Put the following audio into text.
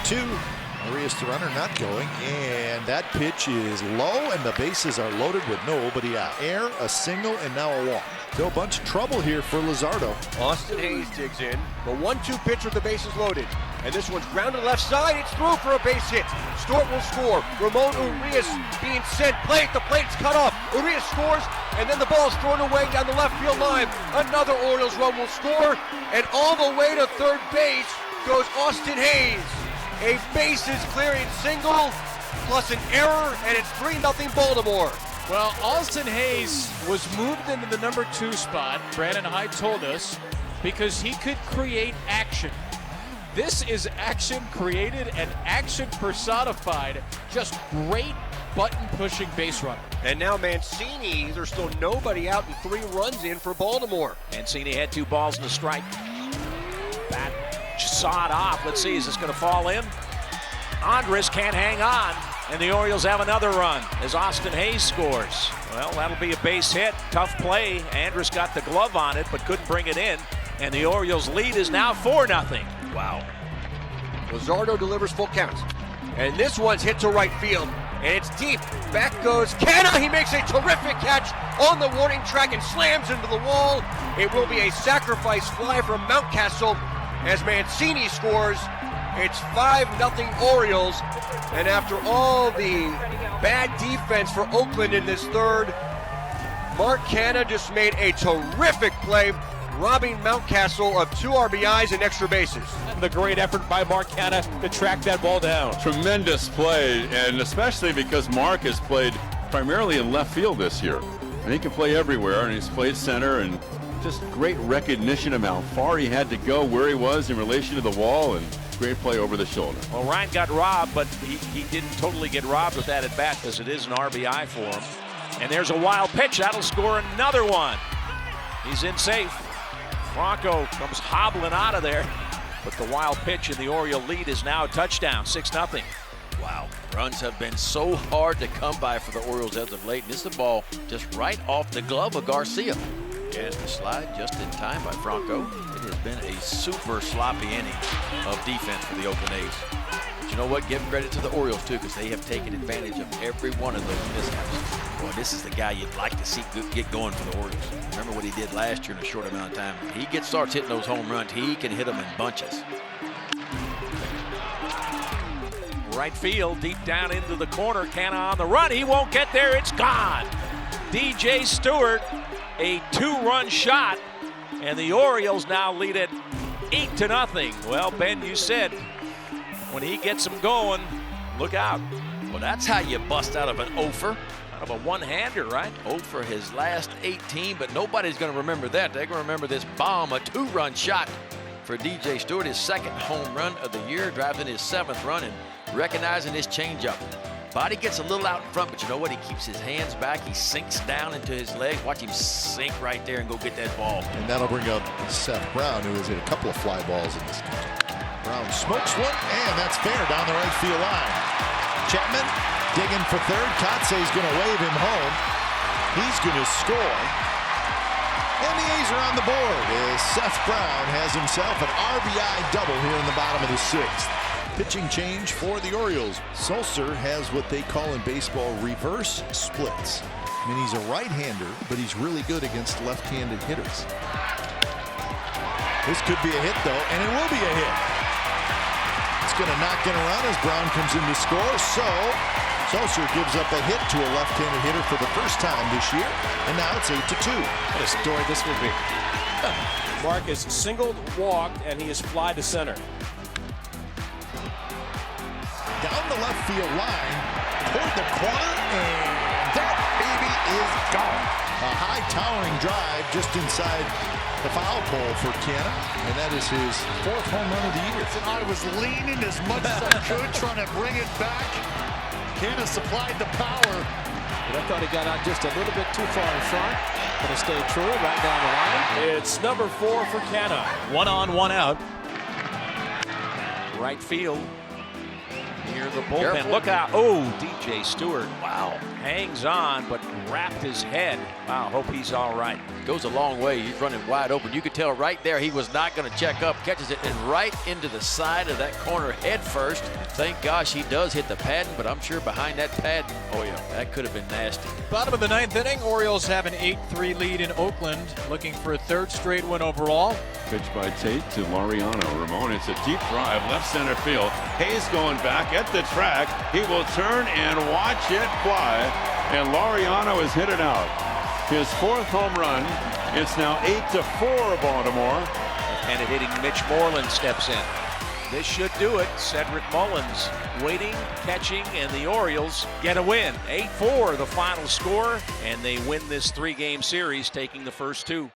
2. Arias the runner not going, and that pitch is low, and the bases are loaded with nobody out. Air, a single, and now a walk. Still a bunch of trouble here for Luzardo. Austin Hayes digs in. The 1-2 pitch with the bases loaded. And this one's grounded left side. It's through for a base hit. Stewart will score. Ramon Urias being sent. Play at the plate. It's cut off. Urias scores, and then the ball's thrown away down the left field line. Another Orioles run will score, and all the way to third base goes Austin Hayes. A bases clearing single plus an error, and it's 3-0 Baltimore. Well, Austin Hayes was moved into the number 2 spot, Brandon Hyde told us, because he could create action. This is action created and action personified. Just great button-pushing base runner. And now Mancini, there's still nobody out and 3 runs in for Baltimore. Mancini had 2 balls and a strike. Bat sawed off. Let's see, is this going to fall in? Andres can't hang on, and the Orioles have another run as Austin Hayes scores. Well, that'll be a base hit. Tough play. Andres got the glove on it, but couldn't bring it in, and the Orioles' lead is now 4-0. Wow. Luzardo delivers full count, and this one's hit to right field, and it's deep. Back goes Canna. He makes a terrific catch on the warning track and slams into the wall. It will be a sacrifice fly from Mountcastle as Mancini scores. It's 5-0 Orioles, and after all the bad defense for Oakland in this third, Mark Canna just made a terrific play, robbing Mountcastle of 2 RBIs and extra bases. The great effort by Mark Canna to track that ball down. Tremendous play, and especially because Mark has played primarily in left field this year. And he can play everywhere, and he's played center, and just great recognition of how far he had to go, where he was in relation to the wall, and great play over the shoulder. Well, Ryan got robbed, but he didn't totally get robbed with that at bat because it is an RBI for him. And there's a wild pitch. That'll score another one. He's in safe. Franco comes hobbling out of there, but the wild pitch in the Oriole lead is now a touchdown, 6-0. Wow, runs have been so hard to come by for the Orioles as of late. This is the ball just right off the glove of Garcia. As the slide just in time by Franco. It has been a super sloppy inning of defense for the Oakland A's. But you know what? Give credit to the Orioles, too, because they have taken advantage of every one of those mishaps. Boy, this is the guy you'd like to see get going for the Orioles. Remember what he did starts in a short amount of time. He starts hitting those home runs. He can hit them in bunches. Right field, deep down into the corner. Canna on the run. He won't get there. It's gone. DJ Stewart, a 2-run shot, and the Orioles now lead it 8-0. Well, Ben, you said when he gets them going, look out. Well, that's how you bust out of an offer. Out of a one-hander, right? 0 for his last 18, but nobody's going to remember that. They're going to remember this bomb, a 2-run shot for DJ Stewart, his 2nd home run of the year, driving his 7th run and recognizing his changeup. Body gets a little out in front, but you know what? He keeps his hands back. He sinks down into his leg. Watch him sink right there and go get that ball. And that'll bring up Seth Brown, who has hit a couple of fly balls in this game. Brown smokes one, and that's fair down the right field line. Chapman digging for third. Kotze's going to wave him home. He's going to score. And the A's are on the board as Seth Brown has himself an RBI double here in the bottom of the 6th. Pitching change for the Orioles. Sulser has what they call in baseball reverse splits. I mean, he's a right-hander, but he's really good against left-handed hitters. This could be a hit, though, and it will be a hit. It's going to knock in a run as Brown comes in to score. So Sulser gives up a hit to a left-handed hitter for the first time this year, and now it's 8-2. What a story this will be. Mark is singled, walked, and he is fly to center. Down the left field line, toward the corner, and that baby is gone. A high towering drive just inside the foul pole for Canna, and that is his 4th home run of the year. I was leaning as much as I could, trying to bring it back. Canna supplied the power. But I thought he got out just a little bit too far in front. Going to stay true right down the line. It's number 4 for Canna. 1 on, 1 out. Right field. Near the bullpen. Look out. Oh, DJ Stewart. Wow. Hangs on, but wrapped his head. Wow, hope he's all right. Goes a long way. He's running wide open. You could tell right there he was not going to check up. Catches it and right into the side of that corner head first. Thank gosh he does hit the padding, but I'm sure behind that pad, oh yeah, that could have been nasty. Bottom of the 9th inning, Orioles have an 8-3 lead in Oakland, looking for a 3rd straight win overall. Pitch by Tate to Laureano. Ramon, it's a deep drive, left center field. Hayes going back at the track. He will turn and watch it fly, and Laureano has hit it out. His 4th home run. It's now 8-4 Baltimore. And it hitting Mitch Moreland steps in. This should do it. Cedric Mullins waiting, catching, and the Orioles get a win. 8-4 the final score, and they win this 3-game series, taking the first 2.